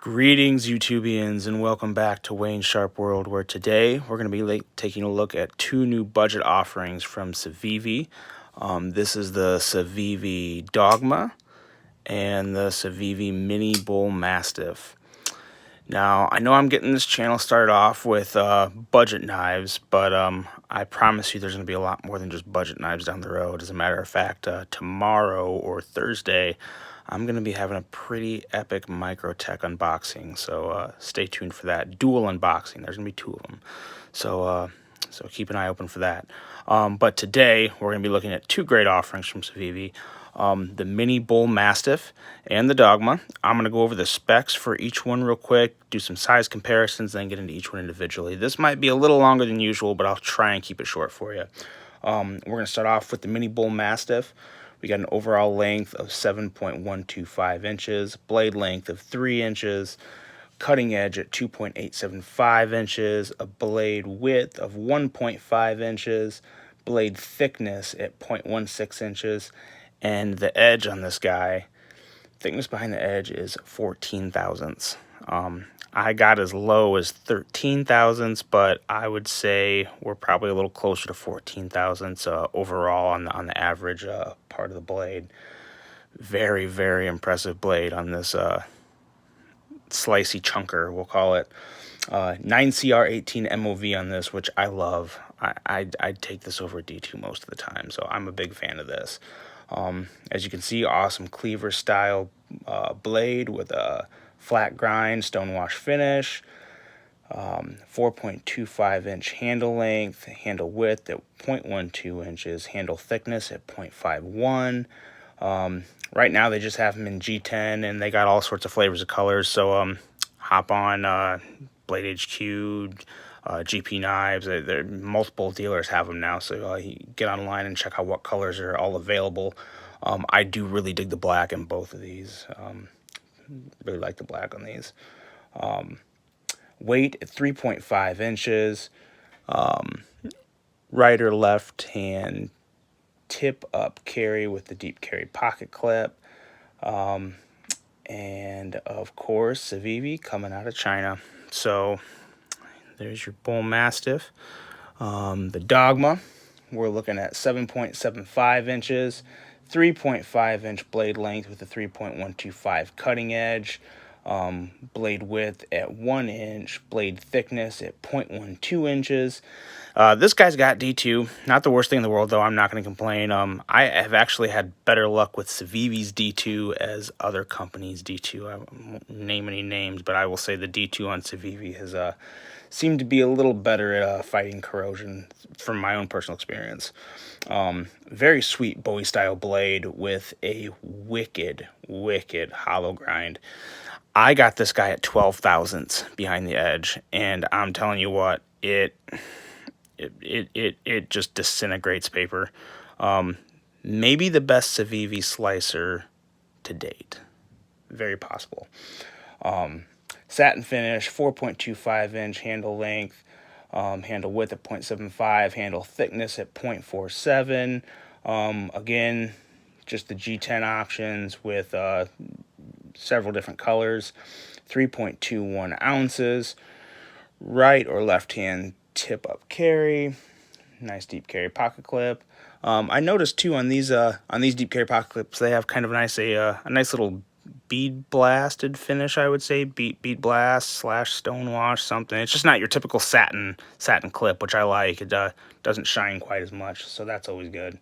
Greetings, YouTubians, and welcome back to Wayne Sharp World, where today we're going to be taking a look at two new budget offerings from Civivi. This is the Civivi Dogma and the Civivi Mini Bullmastiff. Now, I know I'm getting this channel started off with budget knives, but I promise you there's going to be a lot more than just budget knives down the road. As a matter of fact, tomorrow or Thursday, I'm going to be having a pretty epic Microtech unboxing, so stay tuned for that. Dual unboxing. There's going to be two of them, so keep an eye open for that. But today, we're going to be looking at two great offerings from Civivi. The Mini Bullmastiff and the Dogma. I'm going to go over the specs for each one real quick, do some size comparisons, then get into each one individually. This might be a little longer than usual, but I'll try and keep it short for you. We're going to start off with the Mini Bullmastiff. We got an overall length of 7.125 inches, blade length of 3 inches, cutting edge at 2.875 inches, a blade width of 1.5 inches, blade thickness at 0.16 inches, and the edge on this guy, thickness behind the edge is 14 thousandths. I got as low as 13 thousandths, but I would say we're probably a little closer to 14 thousandths overall on the average part of the blade. Very, very impressive blade on this slicey chunker, we'll call it. 9CR18 MOV on this, which I love. I'd take this over D2 most of the time, so I'm a big fan of this. As you can see, awesome cleaver style blade with a flat grind, stonewash finish, 4.25 inch handle length, handle width at 0.12 inches, handle thickness at 0.51. Right now they just have them in G10 and they got all sorts of flavors of colors, so hop on Blade HQ, GP Knives. Multiple dealers have them now, so you get online and check out what colors are all available. I do really dig the black in both of these. Really like the black on these. Weight at 3.5 inches. Right or left hand tip up carry with the deep carry pocket clip. And of course, Civivi coming out of China. So there's your Bullmastiff. The Dogma, we're looking at 7.75 inches, 3.5 inch blade length with a 3.125 cutting edge, blade width at 1 inch, blade thickness at 0.12 inches. This guy's got D2, not the worst thing in the world though, I'm not going to complain. I have actually had better luck with Civivi's D2 as other companies' D2. I won't name any names, but I will say the D2 on Civivi has seemed to be a little better at fighting corrosion from my own personal experience. Very sweet Bowie style blade with a wicked hollow grind. I got this guy at 12 thousandths behind the edge, and I'm telling you what, it just disintegrates paper. Maybe the best Civivi slicer to date. Very possible. Satin finish, 4.25 inch handle length, handle width at 0.75, handle thickness at 0.47. Again, just the G10 options with several different colors, 3.21 ounces, right or left hand tip up carry, nice deep carry pocket clip. I noticed too on these deep carry pocket clips, they have kind of a nice little bead blasted finish, I would say, bead blast / stonewash something. It's just not your typical satin clip, which I like. It doesn't shine quite as much, so that's always good.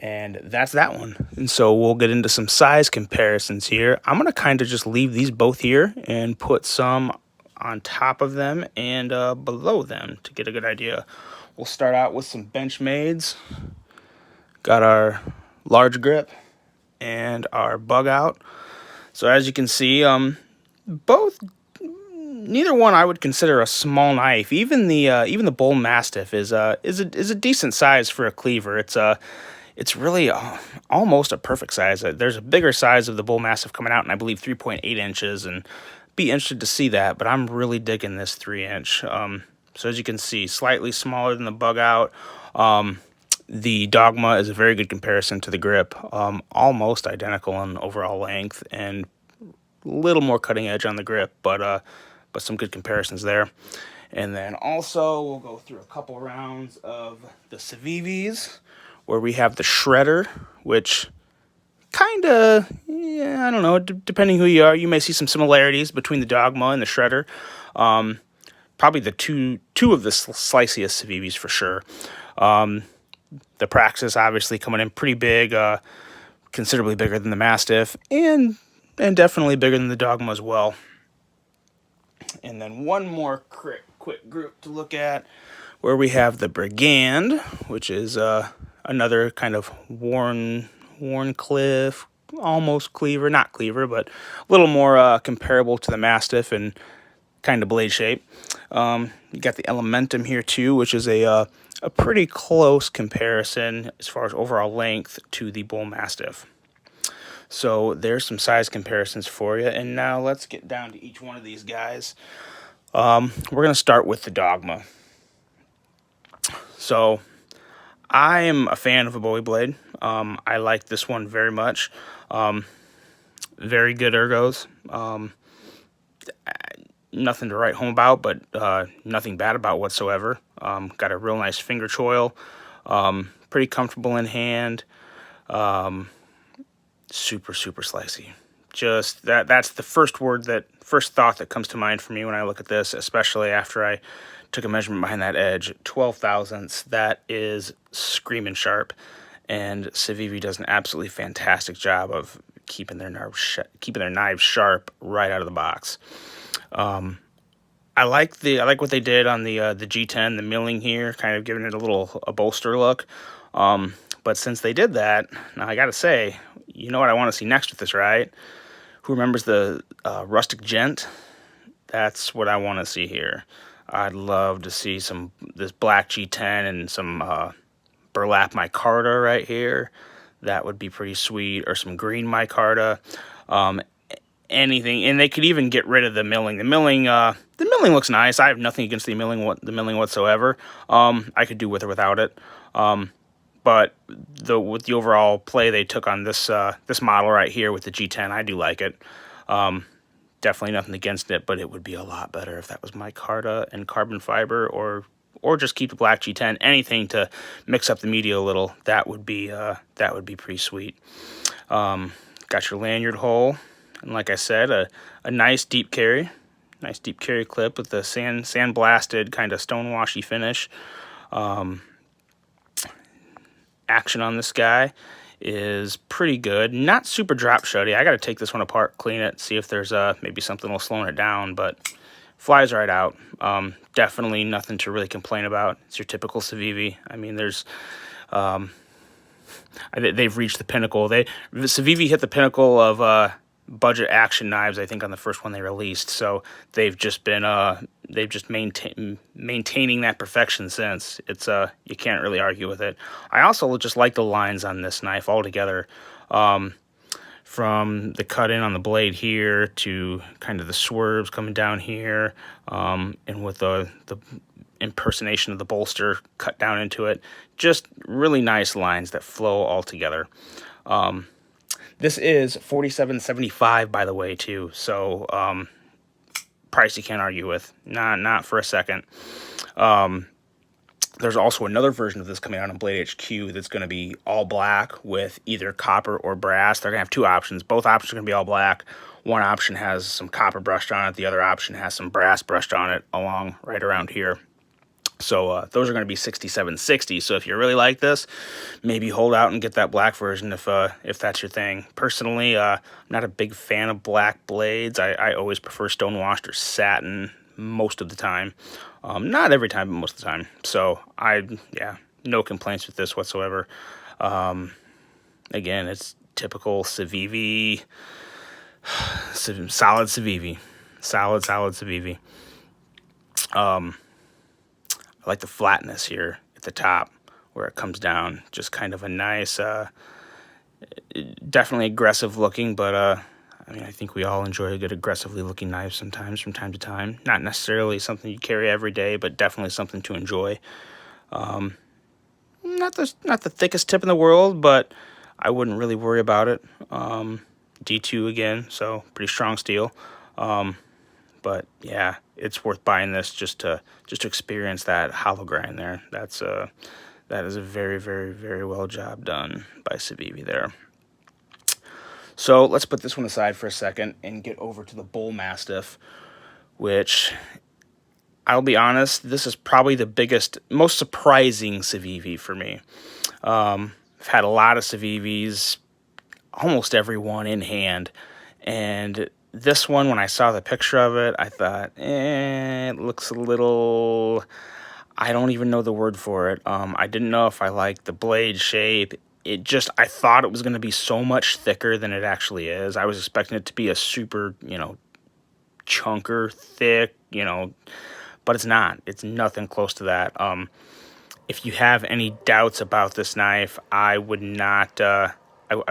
And that's that one. And so we'll get into some size comparisons here. I'm gonna kind of just leave these both here and put some on top of them and below them to get a good idea. We'll start out with some Benchmades. Got our large grip and our bug out. So as you can see, neither one I would consider a small knife. Even the Bullmastiff is a decent size for a cleaver. It's really almost a perfect size. There's a bigger size of the Bullmastiff coming out, and I believe 3.8 inches, and be interested to see that. But I'm really digging this 3-inch. So as you can see, slightly smaller than the bug out. The Dogma is a very good comparison to the grip, almost identical in overall length and little more cutting edge on the grip, but some good comparisons there. And then also we'll go through a couple rounds of the Civivis, where we have the Shredder, which kind of, yeah, I don't know, depending who you are, you may see some similarities between the Dogma and the Shredder. Probably the two of the sliciest Civivis for sure. The Praxis obviously coming in pretty big, considerably bigger than the Mastiff, and definitely bigger than the Dogma as well. And then one more quick group to look at, where we have the Brigand, which is another kind of worn cliff, almost cleaver, not cleaver, but a little more comparable to the Mastiff and kind of blade shape. You got the Elementum here too, which is a pretty close comparison as far as overall length to the Bullmastiff. So there's some size comparisons for you. And now let's get down to each one of these guys. We're going to start with the Dogma. So I am a fan of a Bowie blade. I like this one very much. Very good ergos. Nothing to write home about, but nothing bad about whatsoever. Got a real nice finger choil. Pretty comfortable in hand. Super slicey. Just that's the first thought that comes to mind for me when I look at this, especially after I took a measurement behind that edge. 12 thousandths. That is screaming sharp, and Civivi does an absolutely fantastic job of keeping their knives sharp right out of the box. I like what they did on the G10, the milling here, kind of giving it a bolster look. But since they did that, now I gotta say, you know what I want to see next with this, right? Who remembers the Rustic Gent? That's what I want to see here. I'd love to see this black G10 and some burlap micarta right here. That would be pretty sweet, or some green micarta. Anything, and they could even get rid of the milling. The milling looks nice. I have nothing against the milling whatsoever. I could do with or without it. But with the overall play they took on this model right here with the G10, I do like it. Definitely nothing against it, but it would be a lot better if that was micarta and carbon fiber, or just keep the black G10. Anything to mix up the media a little. That would be pretty sweet. Got your lanyard hole. And like I said, a nice deep carry clip with the sand blasted kind of stonewashy finish. Action on this guy is pretty good. Not super drop shutty. I got to take this one apart, clean it, see if there's maybe something will slowing it down, but flies right out. Definitely nothing to really complain about. It's your typical Civivi. I mean, they've reached the pinnacle. Civivi hit the pinnacle of budget action knives, I think, on the first one they released. So they've just been maintaining that perfection since. It's you can't really argue with it. I also just like the lines on this knife altogether, from the cut in on the blade here to kind of the swerves coming down here, and with the impersonation of the bolster cut down into it. Just really nice lines that flow all together. This is $47.75, by the way, too. So price you can't argue with. Not for a second. There's also another version of this coming out on Blade HQ that's going to be all black with either copper or brass. They're going to have two options. Both options are going to be all black. One option has some copper brushed on it. The other option has some brass brushed on it right around here. So those are going to be $67.60. So if you really like this, maybe hold out and get that black version if that's your thing. Personally, I'm not a big fan of black blades. I always prefer stonewashed or satin most of the time. Not every time, but most of the time. So no complaints with this whatsoever. Again, it's typical Civivi, solid Civivi. I like the flatness here at the top where it comes down. Just kind of a nice, definitely aggressive looking, but I mean, I think we all enjoy a good aggressively looking knife sometimes from time to time. Not necessarily something you carry every day, but definitely something to enjoy. Not the thickest tip in the world, but I wouldn't really worry about it. D2 again, so pretty strong steel. But yeah, it's worth buying this just to experience that hollow grind there. That is a very, very, very well job done by Civivi there. So let's put this one aside for a second and get over to the Bullmastiff, which, I'll be honest, this is probably the biggest, most surprising Civivi for me. I've had a lot of Civivis, almost every one in hand, and this one, when I saw the picture of it, I thought, it looks a little, I don't even know the word for it. I didn't know if I liked the blade shape. I thought it was going to be so much thicker than it actually is. I was expecting it to be a super, chunker, thick, but it's not. It's nothing close to that. If you have any doubts about this knife, I would not, I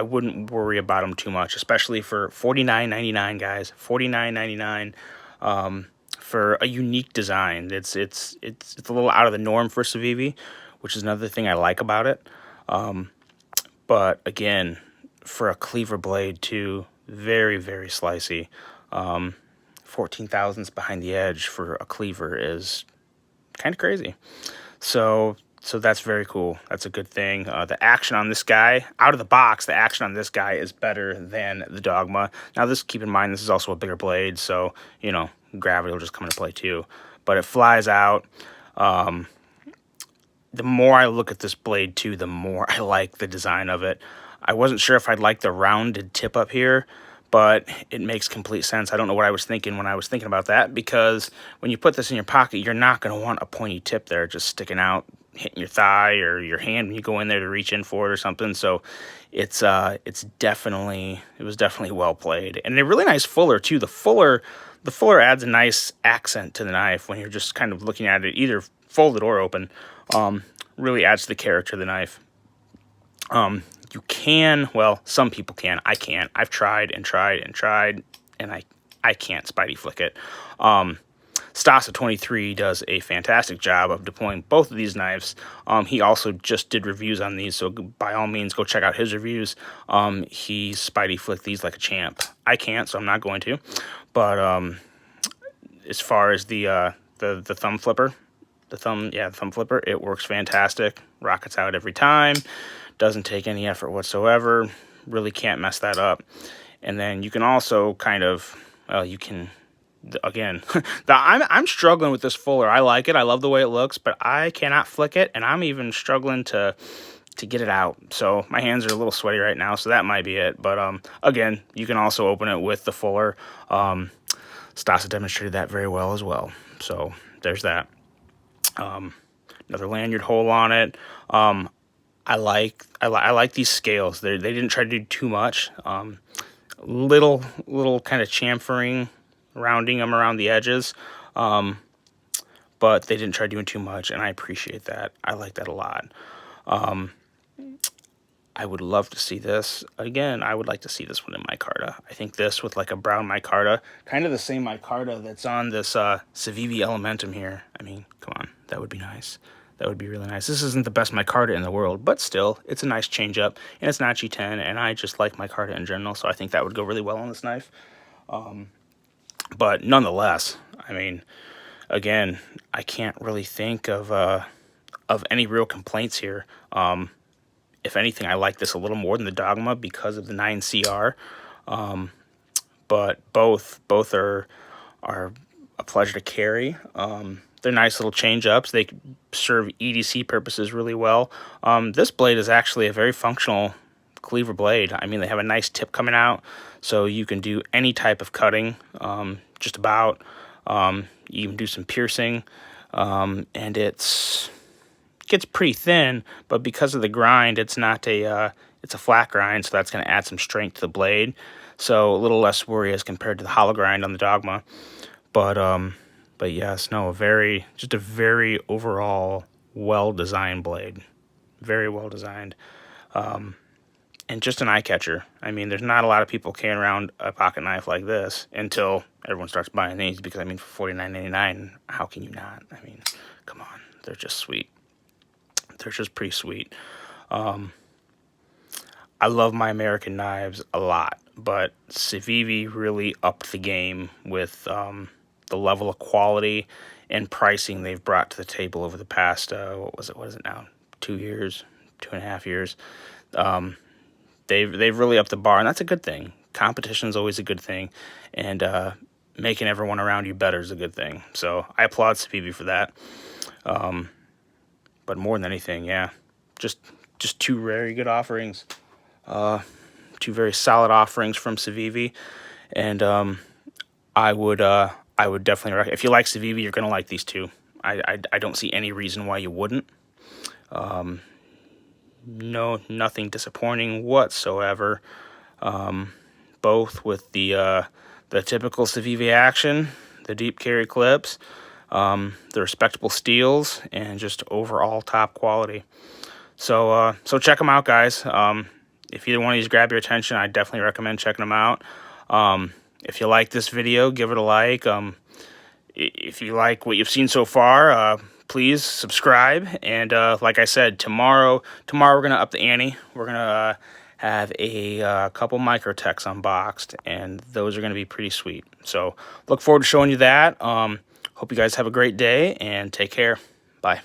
wouldn't worry about them too much, especially for $49.99, guys. $49.99 for a unique design. It's a little out of the norm for Civivi, which is another thing I like about it. But again, for a cleaver blade too, very, very slicey. 14 thousandths behind the edge for a cleaver is kind of crazy. So that's very cool. That's a good thing. The action on this guy, out of the box, the action on this guy is better than the Dogma. Now, keep in mind, this is also a bigger blade, so, gravity will just come into play too. But it flies out. The more I look at this blade too, the more I like the design of it. I wasn't sure if I'd like the rounded tip up here, but it makes complete sense. I don't know what I was thinking when I was thinking about that, because when you put this in your pocket, you're not going to want a pointy tip there just sticking out, hitting your thigh or your hand when you go in there to reach in for it or something. So it was definitely well played, and a really nice fuller too. The fuller adds a nice accent to the knife when you're just kind of looking at it, either folded or open. Really adds to the character of the knife. You can, well, some people can. I can't. I've tried and tried and tried, and I can't Spidey flick it. Stasa23 does a fantastic job of deploying both of these knives. He also just did reviews on these, so by all means, go check out his reviews. He Spidey flicked these like a champ. I can't, so I'm not going to. But as far as the thumb flipper, the thumb flipper, it works fantastic. Rockets out every time. Doesn't take any effort whatsoever. Really can't mess that up. And then you can also kind of, again, I'm struggling with this fuller. I like it. I love the way it looks, but I cannot flick it, and I'm even struggling to get it out. So my hands are a little sweaty right now, so that might be it. But again, you can also open it with the fuller. Stasa demonstrated that very well as well. So there's that. Another lanyard hole on it. I like these scales. They didn't try to do too much. Little kind of chamfering, rounding them around the edges. But they didn't try doing too much, and I appreciate that. I like that a lot. I would love to see this. Again, I would like to see this one in micarta. I think this with like a brown micarta, kind of the same micarta that's on this Civivi Elementum here. I mean, come on, that would be nice. That would be really nice. This isn't the best micarta in the world, but still, it's a nice change up, and it's not G10, and I just like micarta in general, so I think that would go really well on this knife. But nonetheless, I mean, again, I can't really think of any real complaints here. If anything, I like this a little more than the Dogma because of the 9CR. But both are a pleasure to carry. They're nice little change-ups. They serve EDC purposes really well. This blade is actually a very functional cleaver blade. I mean, they have a nice tip coming out, so you can do any type of cutting, just about. You can do some piercing, and it gets pretty thin, but because of the grind, it's a flat grind, so that's going to add some strength to the blade. So a little less worry as compared to the hollow grind on the Dogma. But yes, no, just a very overall well-designed blade. Very well designed. And just an eye catcher. I mean, there's not a lot of people carrying around a pocket knife like this until everyone starts buying these, because I mean, for $49.99, how can you not? I mean, come on, they're just sweet. They're just pretty sweet. I love my American knives a lot, but Civivi really upped the game with the level of quality and pricing they've brought to the table over the past, what is it now? 2 years, 2.5 years. They've really upped the bar, and that's a good thing. Competition is always a good thing, and making everyone around you better is a good thing. So I applaud Civivi for that. But more than anything, yeah, just two very good offerings, two very solid offerings from Civivi, and I would definitely if you like Civivi, you're gonna like these two. I don't see any reason why you wouldn't. No, nothing disappointing whatsoever. Both with the typical Civivi action, the deep carry clips, the respectable steels, and just overall top quality. So check them out, guys. If either one of these grab your attention, I definitely recommend checking them out. If you like this video, give it a like. If you like what you've seen so far, please subscribe. And like I said, tomorrow we're gonna up the ante. We're gonna have a couple microtechs unboxed, and those are gonna be pretty sweet. So look forward to showing you that. Hope you guys have a great day and take care. Bye.